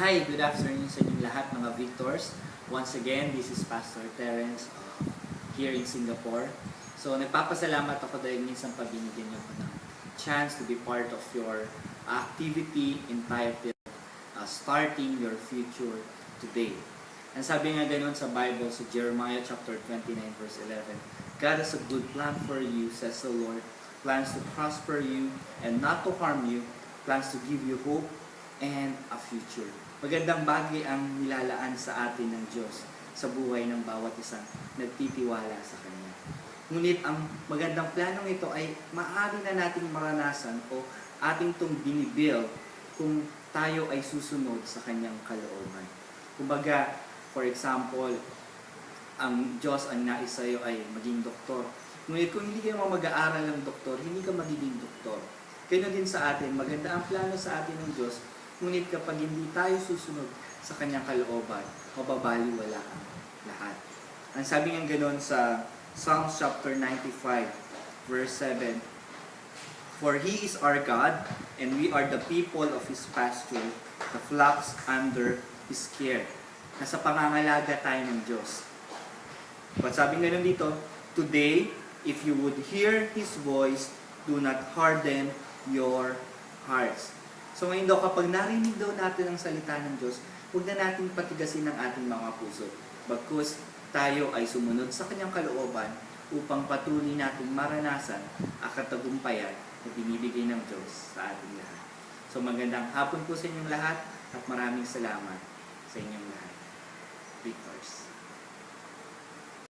Hi, good afternoon sa inyong lahat mga Victors. Once again, this is Pastor Terence here in Singapore. So, nagpapasalamat ako dahil minsan pabinigyan niyo ko ng chance to be part of your activity entitled Starting Your Future Today. And sabi nga ganun sa Bible, sa Jeremiah chapter 29 verse 11, God has a good plan for you, says the Lord, plans to prosper you and not to harm you, plans to give you hope and a future. Magandang bagay ang nilalaan sa atin ng Diyos sa buhay ng bawat isang nagtitiwala sa Kanya. Ngunit ang magandang planong ito ay maaari na nating maranasan o ating itong binibuild kung tayo ay susunod sa Kanyang kalooban. Kumbaga, for example, ang Diyos ang nais sa iyo ay maging doktor. Ngunit kung hindi ka mag-aaral ng doktor, hindi ka magiging doktor. Kaya din sa atin, maganda ang plano sa atin ng Diyos, ngunit kapag hindi tayo susunod sa Kanyang kalooban, mababaliwala ang lahat. Ang sabi nga ganoon sa Psalms chapter 95, verse 7, For He is our God, and we are the people of His pasture, the flocks under His care. Nasa pangangalaga tayo ng Diyos. But sabi nga dito, Today, if you would hear His voice, do not harden your hearts. So ngayon daw, kapag narinig daw natin ang salita ng Diyos, huwag na natin patigasin ang ating mga puso. Bagkus tayo ay sumunod sa Kanyang kalooban upang patuloy natin maranasan ang katagumpayan na binibigay ng Diyos sa ating lahat. So magandang hapon po sa inyong lahat at maraming salamat sa inyong lahat. Victors.